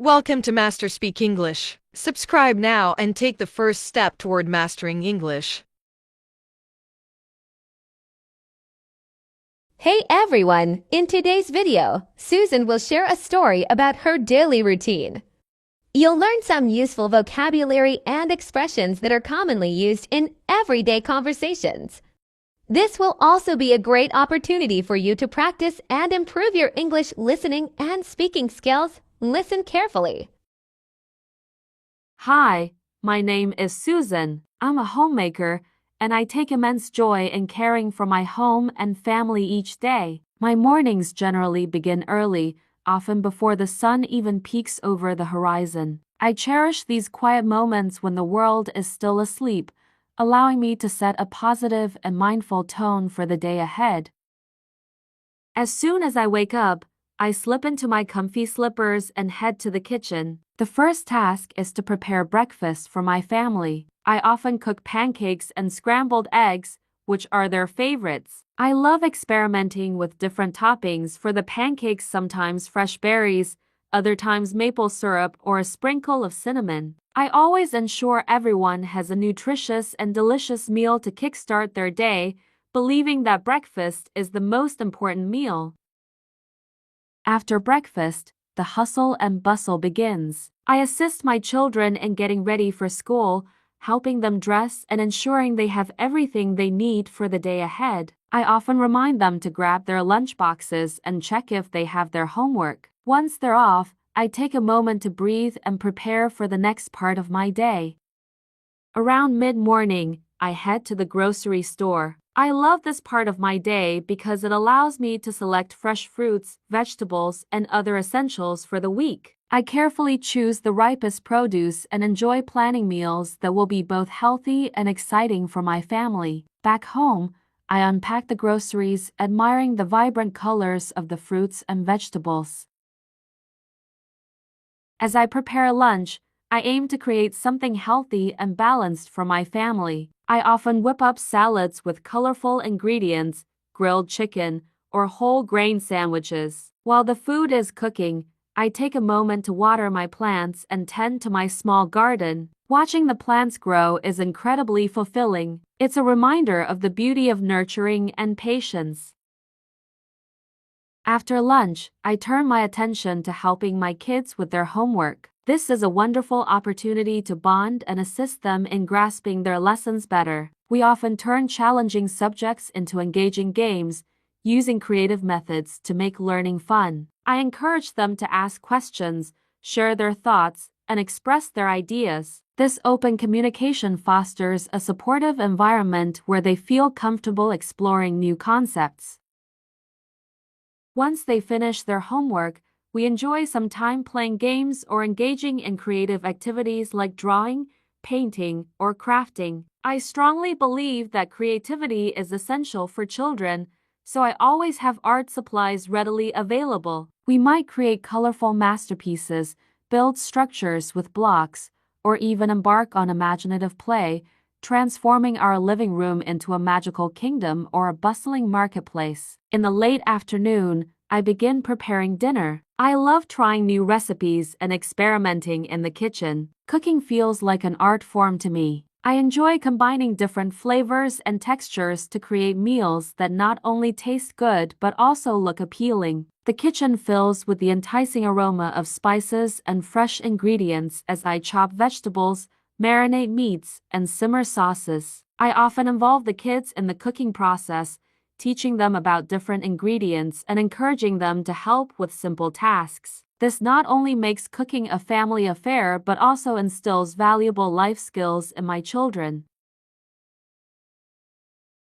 Welcome to Master Speak English. Subscribe now and take the first step toward mastering English. Hey everyone! In today's video, Susan will share a story about her daily routine. You'll learn some useful vocabulary and expressions that are commonly used in everyday conversations. This will also be a great opportunity for you to practice and improve your English listening and speaking skills. Listen carefully. Hi, my name is Susan. I'm a homemaker, and I take immense joy in caring for my home and family each day. My mornings generally begin early, often before the sun even peeks over the horizon. I cherish these quiet moments when the world is still asleep, allowing me to set a positive and mindful tone for the day ahead. As soon as I wake up, I slip into my comfy slippers and head to the kitchen. The first task is to prepare breakfast for my family. I often cook pancakes and scrambled eggs, which are their favorites. I love experimenting with different toppings for the pancakes, sometimes fresh berries, other times maple syrup or a sprinkle of cinnamon. I always ensure everyone has a nutritious and delicious meal to kickstart their day, believing that breakfast is the most important meal. After breakfast, the hustle and bustle begins. I assist my children in getting ready for school, helping them dress and ensuring they have everything they need for the day ahead. I often remind them to grab their lunch boxes and check if they have their homework. Once they're off, I take a moment to breathe and prepare for the next part of my day. Around mid-morning, I head to the grocery store. I love this part of my day because it allows me to select fresh fruits, vegetables, and other essentials for the week. I carefully choose the ripest produce and enjoy planning meals that will be both healthy and exciting for my family. Back home, I unpack the groceries, admiring the vibrant colors of the fruits and vegetables. As I prepare lunch, I aim to create something healthy and balanced for my family. I often whip up salads with colorful ingredients, grilled chicken, or whole grain sandwiches. While the food is cooking, I take a moment to water my plants and tend to my small garden. Watching the plants grow is incredibly fulfilling. It's a reminder of the beauty of nurturing and patience. After lunch, I turn my attention to helping my kids with their homework. This is a wonderful opportunity to bond and assist them in grasping their lessons better. We often turn challenging subjects into engaging games, using creative methods to make learning fun. I encourage them to ask questions, share their thoughts, and express their ideas. This open communication fosters a supportive environment where they feel comfortable exploring new concepts. Once they finish their homework, we enjoy some time playing games or engaging in creative activities like drawing, painting, or crafting. I strongly believe that creativity is essential for children, so I always have art supplies readily available. We might create colorful masterpieces, build structures with blocks, or even embark on imaginative play, transforming our living room into a magical kingdom or a bustling marketplace. In the late afternoon, I begin preparing dinner. I love trying new recipes and experimenting in the kitchen. Cooking feels like an art form to me. I enjoy combining different flavors and textures to create meals that not only taste good but also look appealing. The kitchen fills with the enticing aroma of spices and fresh ingredients as I chop vegetables, marinate meats, and simmer sauces. I often involve the kids in the cooking process, teaching them about different ingredients and encouraging them to help with simple tasks. This not only makes cooking a family affair but also instills valuable life skills in my children.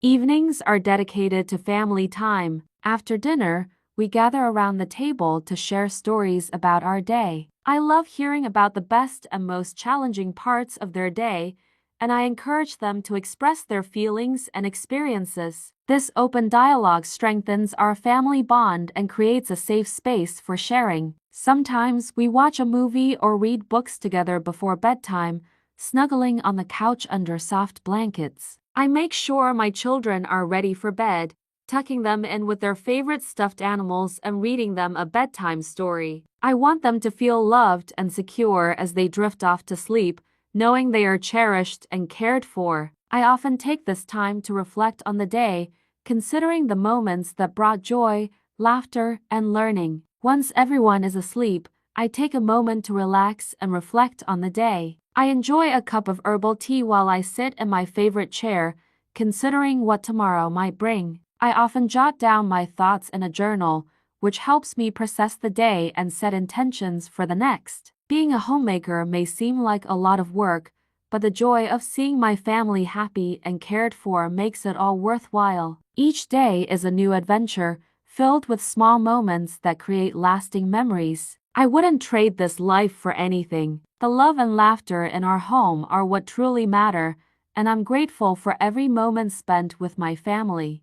Evenings are dedicated to family time. After dinner, we gather around the table to share stories about our day. I love hearing about the best and most challenging parts of their day, and I encourage them to express their feelings and experiences. This open dialogue strengthens our family bond and creates a safe space for sharing. Sometimes we watch a movie or read books together before bedtime, snuggling on the couch under soft blankets. I make sure my children are ready for bed, tucking them in with their favorite stuffed animals and reading them a bedtime story. I want them to feel loved and secure as they drift off to sleep, knowing they are cherished and cared for. I often take this time to reflect on the day, considering the moments that brought joy, laughter, and learning. Once everyone is asleep, I take a moment to relax and reflect on the day. I enjoy a cup of herbal tea while I sit in my favorite chair, considering what tomorrow might bring. I often jot down my thoughts in a journal, which helps me process the day and set intentions for the next. Being a homemaker may seem like a lot of work, but the joy of seeing my family happy and cared for makes it all worthwhile. Each day is a new adventure, filled with small moments that create lasting memories. I wouldn't trade this life for anything. The love and laughter in our home are what truly matter, and I'm grateful for every moment spent with my family.